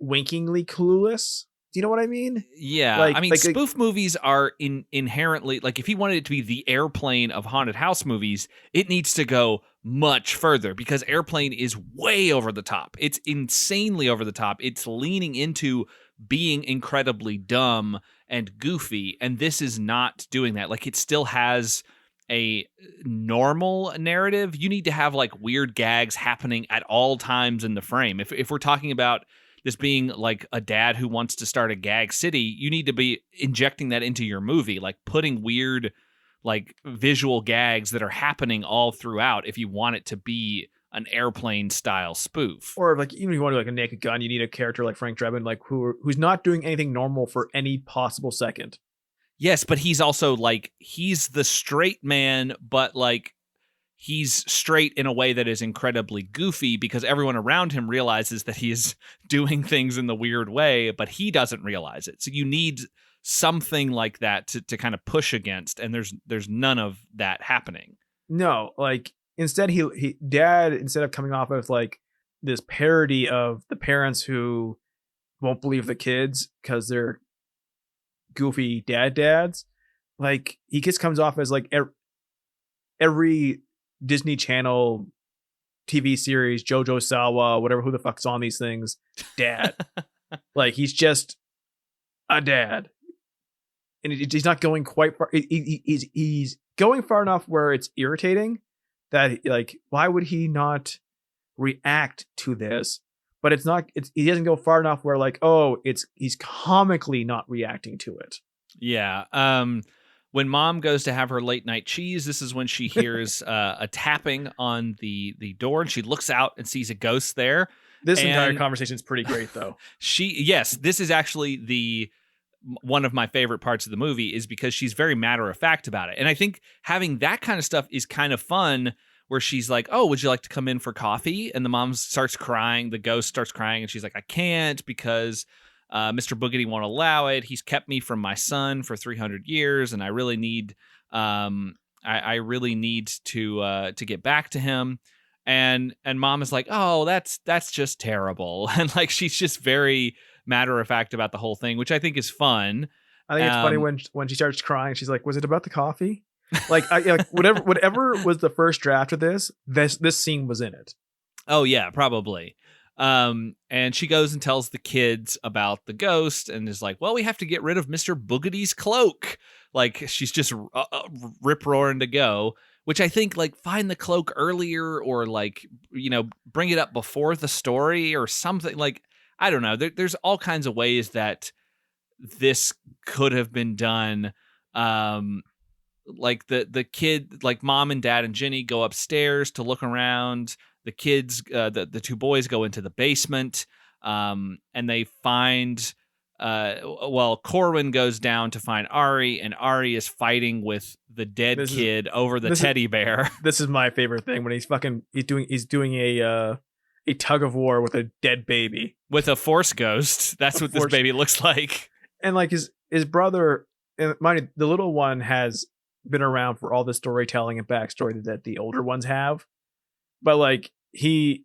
winkingly clueless. Do you know what I mean? Yeah. I mean, spoof movies are inherently, like, if he wanted it to be the Airplane of haunted house movies, it needs to go much further, because Airplane is way over the top. It's insanely over the top. It's leaning into being incredibly dumb and goofy, and this is not doing that. Like, it still has a normal narrative. You need to have like weird gags happening at all times in the frame. If we're talking about this being like a dad who wants to start a gag city, you need to be injecting that into your movie, like putting weird like visual gags that are happening all throughout if you want it to be an Airplane style spoof. Or like, even if you want to do like a Naked Gun, you need a character like Frank Drebin, like who's not doing anything normal for any possible second. Yes, but he's also like, he's the straight man, but like he's straight in a way that is incredibly goofy because everyone around him realizes that he is doing things in the weird way, but he doesn't realize it. So you need something like that to kind of push against, and there's none of that happening. No, like instead dad, instead of coming off as like this parody of the parents who won't believe the kids because they're goofy dads, like he just comes off as like every Disney Channel TV series, Jojo Sawa, whatever, who the fuck's on these things, dad. Like he's just a dad, and he's not going quite far. He's going far enough where it's irritating that like, why would he not react to this? But it's not. He doesn't go far enough where like, oh, he's comically not reacting to it. Yeah. When mom goes to have her late night cheese, this is when she hears a tapping on the door, and she looks out and sees a ghost there. This entire conversation is pretty great, though. This is actually one of my favorite parts of the movie, is because she's very matter of fact about it. And I think having that kind of stuff is kind of fun, where she's like, oh, would you like to come in for coffee? And the mom starts crying. The ghost starts crying. And she's like, I can't because Mr. Boogedy won't allow it. He's kept me from my son for 300 years. And I really need, I really need to get back to him. And mom is like, oh, that's just terrible. And like, she's just very matter of fact about the whole thing, which I think is fun. I think it's funny when she starts crying. She's like, was it about the coffee? Like, whatever was the first draft of this scene was in it. Oh yeah, probably. And she goes and tells the kids about the ghost and is like, well, we have to get rid of Mr. Boogedy's cloak. Like, she's just rip-roaring to go, which I think, like, find the cloak earlier or, like, you know, bring it up before the story or something. Like, I don't know. There's all kinds of ways that this could have been done. Like the kid, like mom and dad and Jenny go upstairs to look around. The kids, the two boys go into the basement, and they find, Corwin goes down to find Ari, and Ari is fighting with the dead kid over the teddy bear. This is my favorite thing when he's doing a tug of war with a dead baby. With a force ghost. That's what this baby looks like. And like his brother, and mind you, the little one has been around for all the storytelling and backstory that the older ones have. But like he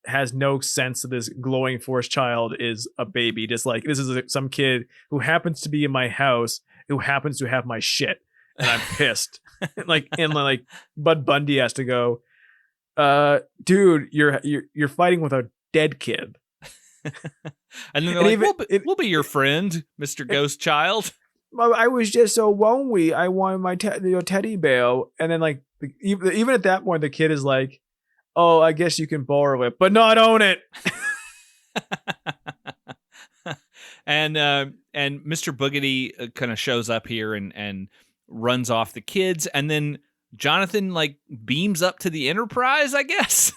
has no sense that this glowing force child is a baby. Just like, this is some kid who happens to be in my house, who happens to have my shit, and I'm pissed. and like Bud Bundy has to go, dude, you're fighting with a dead kid. And then they're like, we'll be your friend, Mr. Ghost Child. I was just so lonely. I wanted my teddy bear. And then like even at that point, the kid is like, oh, I guess you can borrow it, but not own it. And Mr. Boogedy kind of shows up here and runs off the kids. And then Jonathan like beams up to the Enterprise, I guess.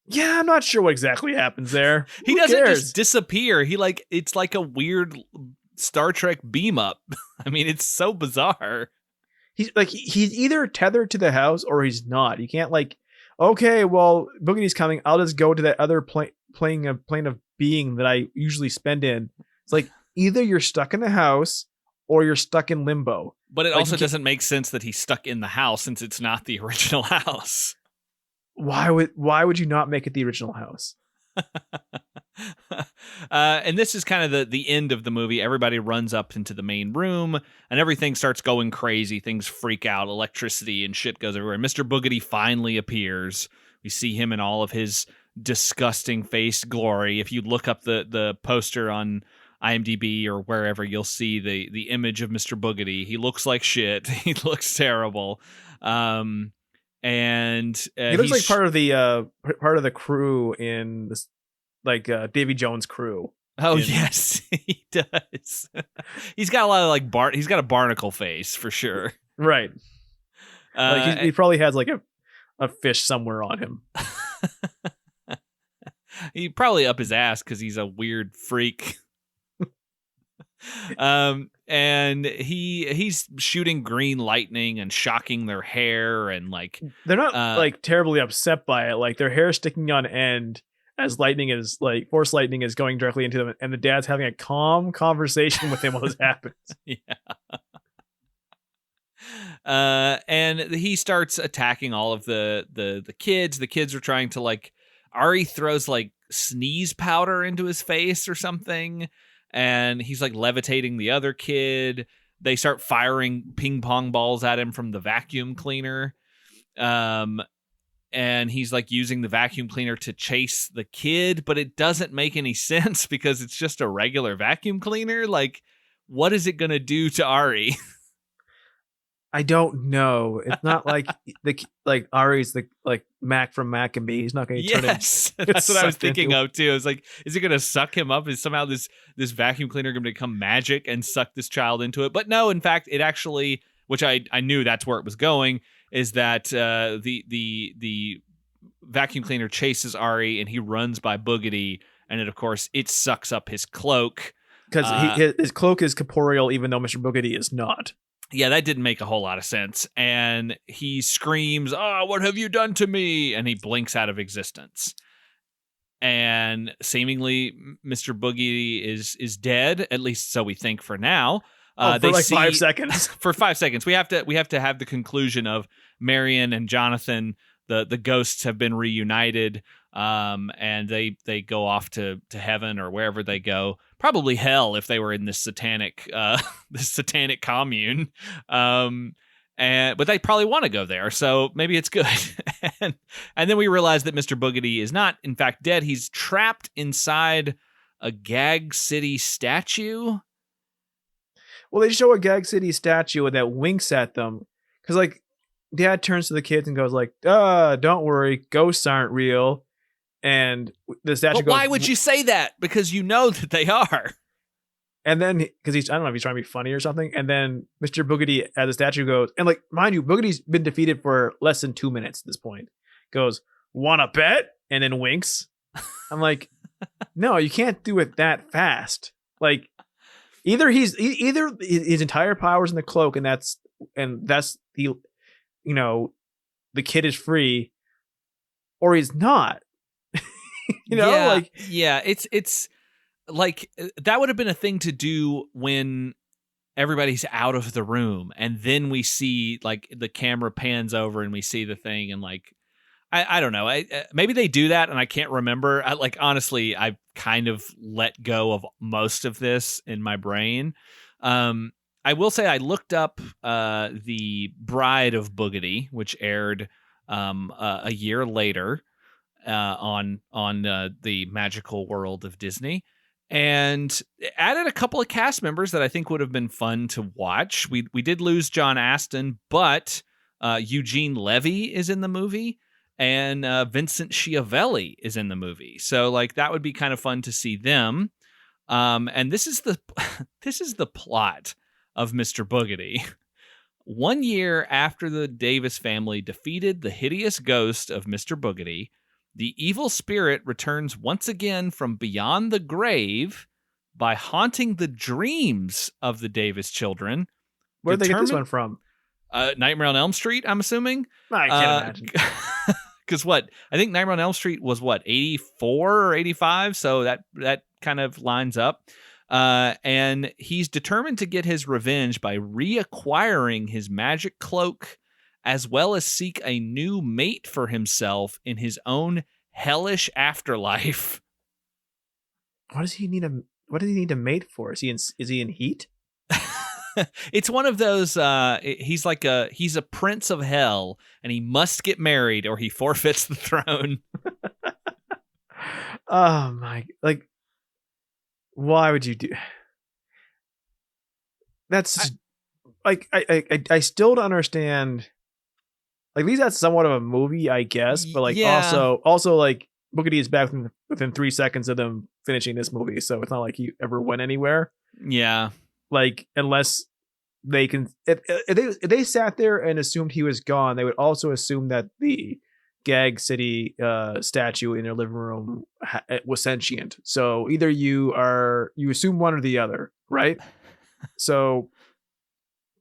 Yeah, I'm not sure what exactly happens there. He doesn't just disappear. He like, it's like a weird Star Trek beam up. I mean, it's so bizarre. He's either tethered to the house or he's not. You can't like, okay, well, Boogedy's coming. I'll just go to that other plane of being that I usually spend in. It's like either you're stuck in the house or you're stuck in limbo. But it also doesn't make sense that he's stuck in the house since it's not the original house. Why would you not make it the original house? And this is kind of the end of the movie. Everybody runs up into the main room and everything starts going crazy. Things freak out, electricity and shit goes everywhere. Mr. Boogedy finally appears. We see him in all of his disgusting face glory. If you look up the poster on IMDb or wherever, you'll see the image of Mr. Boogedy. He looks like shit. He looks terrible. And he looks like part of the crew in this, like Davy Jones' crew. Oh yes, he does. He's got a lot of like he's got a barnacle face for sure. Right. Like he probably has like a fish somewhere on him. He probably up his ass because he's a weird freak. And and he's shooting green lightning and shocking their hair, and like they're not like terribly upset by it. Like their hair sticking on end as lightning is like force lightning is going directly into them, and the dad's having a calm conversation with him while this happens. Yeah. And he starts attacking all of the kids. The kids are trying to like, Ari throws like sneeze powder into his face or something, and he's like levitating the other kid. They start firing ping pong balls at him from the vacuum cleaner. And he's like using the vacuum cleaner to chase the kid, but it doesn't make any sense because it's just a regular vacuum cleaner. Like, what is it going to do to Ari? I don't know. It's not like Ari's the like Mac from Mac and B. He's not going to turn Yes, that's what I was thinking of too. I was like, is it going to suck him up? Is somehow this vacuum cleaner going to become magic and suck this child into it? But no, in fact, it actually, which I knew that's where it was going, is that the vacuum cleaner chases Ari and he runs by Boogedy, and it, of course, it sucks up his cloak. Because his cloak is corporeal, even though Mr. Boogedy is not. Yeah, that didn't make a whole lot of sense. And he screams, "Oh, what have you done to me?" And he blinks out of existence. And seemingly, Mr. Boogedy is dead, at least so we think for now. For like 5 seconds. For 5 seconds. We have to have the conclusion of Marion and Jonathan, the ghosts have been reunited, and they go off to heaven or wherever they go. Probably hell if they were in this satanic commune. But they probably want to go there, so maybe it's good. and then we realize that Mr. Boogedy is not, in fact, dead. He's trapped inside a Gag City statue. Well, they show a Gag City statue that winks at them. Because, like, Dad turns to the kids and goes, like, don't worry, ghosts aren't real. And the statue goes... Why would you say that? Because you know that they are. And then, because I don't know if he's trying to be funny or something. And then Mr. Boogedy, as the statue goes... And, like, mind you, Boogedy's been defeated for less than 2 minutes at this point. Goes, wanna bet? And then winks. I'm like, no, you can't do it that fast. Like... Either his entire power's in the cloak, and that's the, the kid is free, or he's not. It's like that would have been a thing to do when everybody's out of the room, and then we see like the camera pans over and we see the thing, and like I don't know. Maybe they do that, and I can't remember. Honestly, I kind of let go of most of this in my brain. I will say I looked up the Bride of Boogedy, which aired a year later on the magical world of Disney, and added a couple of cast members that I think would have been fun to watch. We did lose John Aston, but Eugene Levy is in the movie. And Vincent Schiavelli is in the movie, so like that would be kind of fun to see them. And this is the plot of Mr. Boogedy. 1 year after the Davis family defeated the hideous ghost of Mr. Boogedy, the evil spirit returns once again from beyond the grave by haunting the dreams of the Davis children. Where did they get this one from? Nightmare on Elm Street, I'm assuming. I can't imagine. Because I think Nightmare on Elm Street was 84 or 85, so that kind of lines up. And he's determined to get his revenge by reacquiring his magic cloak, as well as seek a new mate for himself in his own hellish afterlife. What does he need a mate for? Is he in heat? It's one of those he's a prince of hell, and he must get married or he forfeits the throne. Oh my, like, why would you do that's I still don't understand. Like, at least that's somewhat of a movie, I guess, but like also like Boogedy is back within 3 seconds of them finishing this movie, so it's not like he ever went anywhere. Yeah. Like, unless they can, if they sat there and assumed he was gone, they would also assume that the Gag City statue in their living room was sentient. So either you assume one or the other, right? So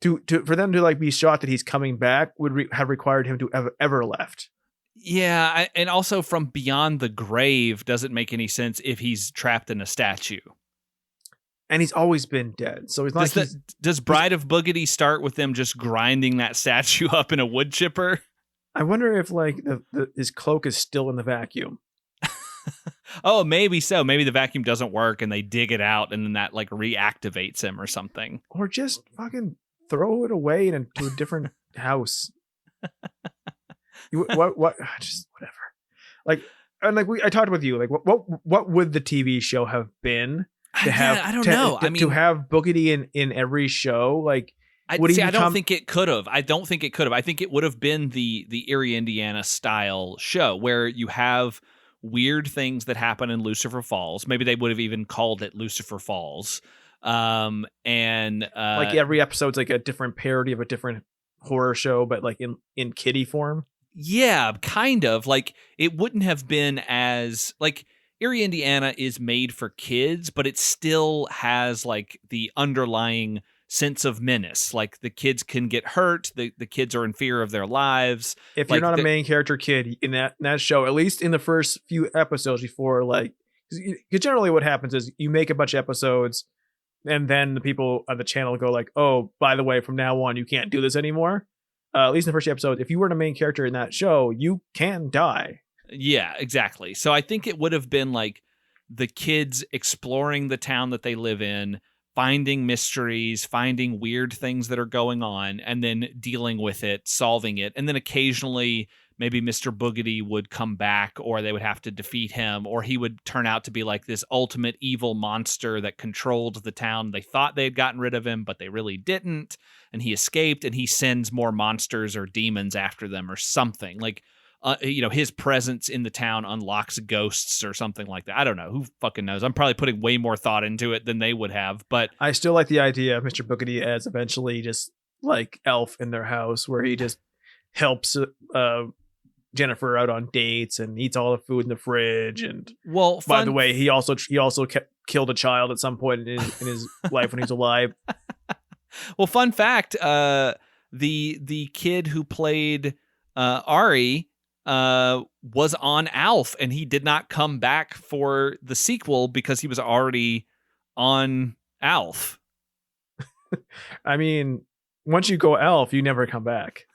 for them to like be shocked that he's coming back would have required him to have ever left. Yeah, and also from beyond the grave doesn't make any sense if he's trapped in a statue. And he's always been dead. So it's not does Bride of Boogedy start with them just grinding that statue up in a wood chipper? I wonder if like his cloak is still in the vacuum. Oh, maybe so. Maybe the vacuum doesn't work and they dig it out and then that like reactivates him or something. Or just fucking throw it away into a different house. What just whatever. Like, and like I talked with you, like what would the TV show have been to have? I don't know. I mean, to have Boogedy in every show, like I don't think it could have. I don't think it could have. I think it would have been the Eerie, Indiana style show where you have weird things that happen in Lucifer Falls. Maybe they would have even called it Lucifer Falls. And like every episode's like a different parody of a different horror show, but like in kiddie form. Yeah, kind of. Like it wouldn't have been as like Eerie, Indiana is made for kids, but it still has like the underlying sense of menace. Like the kids can get hurt. The kids are in fear of their lives. If like, you're not a main character kid in that show, at least in the first few episodes before, like, because generally what happens is you make a bunch of episodes and then the people on the channel go like, oh, by the way, from now on, you can't do this anymore. At least in the first episode, if you weren't a main character in that show, you can die. Yeah, exactly. So I think it would have been like the kids exploring the town that they live in, finding mysteries, finding weird things that are going on, and then dealing with it, solving it. And then occasionally maybe Mr. Boogedy would come back, or they would have to defeat him, or he would turn out to be like this ultimate evil monster that controlled the town. They thought they had gotten rid of him, but they really didn't. And he escaped, and he sends more monsters or demons after them or something. Like, his presence in the town unlocks ghosts or something like that. I don't know. Who fucking knows? I'm probably putting way more thought into it than they would have. But I still like the idea of Mr. Boogedy as eventually just like Elf in their house, where he just helps Jennifer out on dates and eats all the food in the fridge. And by the way, he also killed a child at some point in his life when he was alive. Well, fun fact: the kid who played Ari was on Alf, and he did not come back for the sequel because he was already on Alf. I mean, once you go Alf, you never come back.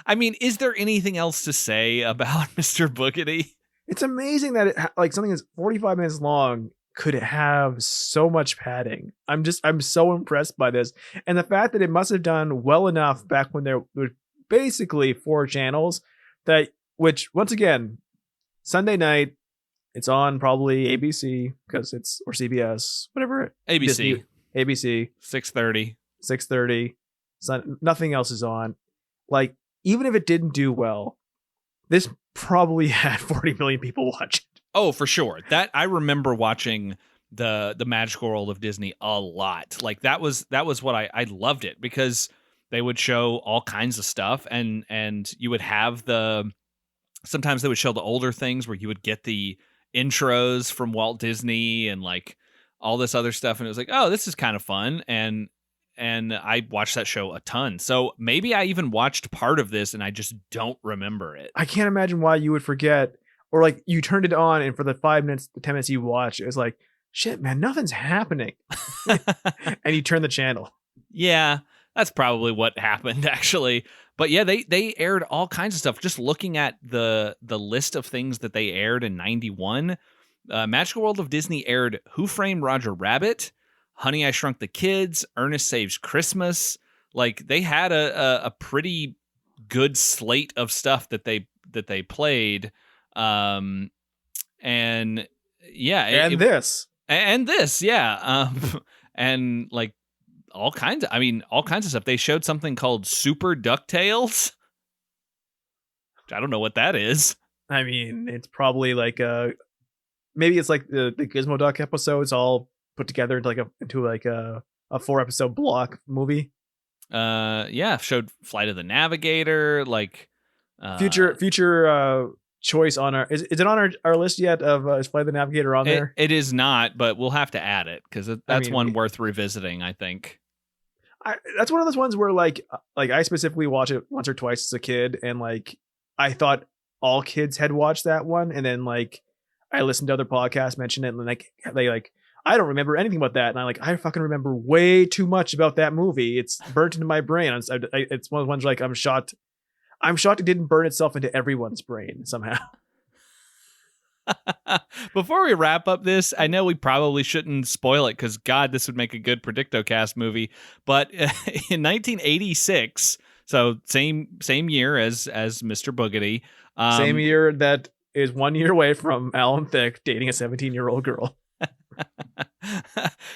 I mean, is there anything else to say about Mr. Boogedy? It's amazing that like something that's 45 minutes long could have so much padding. I'm so impressed by this. And the fact that it must have done well enough back when there were basically 4 channels which once again, Sunday night, it's on probably ABC because or CBS, whatever. ABC. 6:30. 6:30. Nothing else is on. Like, even if it didn't do well, this probably had 40 million people watch it. Oh, for sure. That I remember watching the Magical World of Disney a lot. Like that was what I loved it because they would show all kinds of stuff and you would have sometimes they would show the older things where you would get the intros from Walt Disney and like all this other stuff, and it was like, oh, this is kind of fun. And I watched that show a ton. So maybe I even watched part of this and I just don't remember it. I can't imagine why you would forget. Or like you turned it on and for the 5 minutes, the 10 minutes you watched, it was like, shit, man, nothing's happening. And you turn the channel. Yeah, that's probably what happened actually. But yeah, they aired all kinds of stuff. Just looking at the list of things that they aired in 91, Magical World of Disney aired Who Framed Roger Rabbit, Honey, I Shrunk the Kids, Ernest Saves Christmas. Like they had a pretty good slate of stuff that they played. And yeah, this, yeah. And like all kinds of stuff. They showed something called Super DuckTales. I don't know what that is. I mean, it's probably like maybe it's like the Gizmo Duck episodes all put together into a 4-episode block movie. Yeah, showed Flight of the Navigator, like future choice on our is it on our list yet of is Flight of the Navigator on there? It is not, but we'll have to add it because that's one worth revisiting, I think. That's one of those ones where like I specifically watch it once or twice as a kid, and like I thought all kids had watched that one, and then like I listened to other podcasts mention it, and like they like I don't remember anything about that, and I fucking remember way too much about that movie. It's burnt into my brain. It's one of the ones like I'm shocked it didn't burn itself into everyone's brain somehow. Before we wrap up this, I know we probably shouldn't spoil it because God, this would make a good predictocast movie. But in 1986, so same year as Mr. Boogedy, same year that is 1 year away from Alan Thicke dating a 17-year-old girl.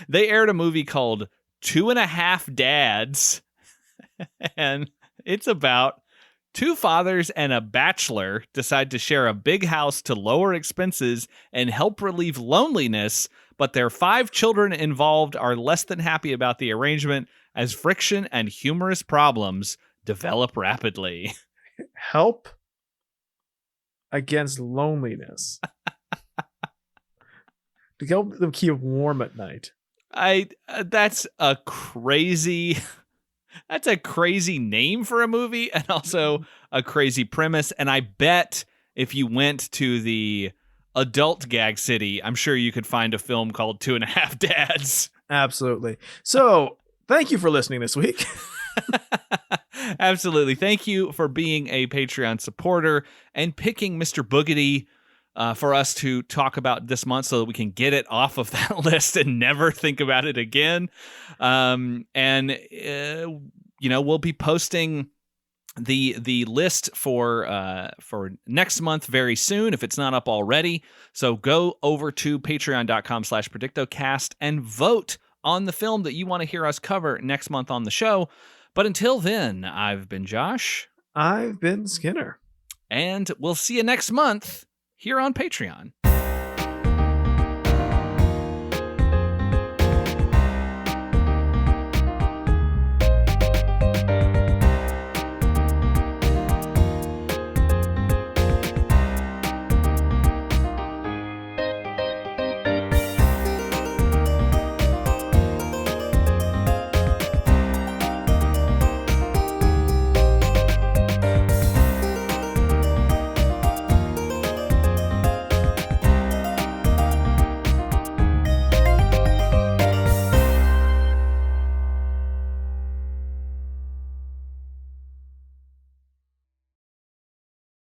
They aired a movie called 2.5 Dads, and it's about two fathers and a bachelor decide to share a big house to lower expenses and help relieve loneliness, but their 5 children involved are less than happy about the arrangement as friction and humorous problems develop rapidly. Help against loneliness. To help them keep warm at night. That's a crazy name for a movie, and also a crazy premise. And I bet if you went to the adult gag city, I'm sure you could find a film called 2.5 Dads. Absolutely. So thank you for listening this week. Absolutely. Thank you for being a Patreon supporter and picking Mr. Boogedy for us to talk about this month so that we can get it off of that list and never think about it again. We'll be posting the list for next month very soon if it's not up already. So go over to patreon.com/predictocast and vote on the film that you want to hear us cover next month on the show. But until then, I've been Josh. I've been Skinner. And we'll see you next month here on Patreon.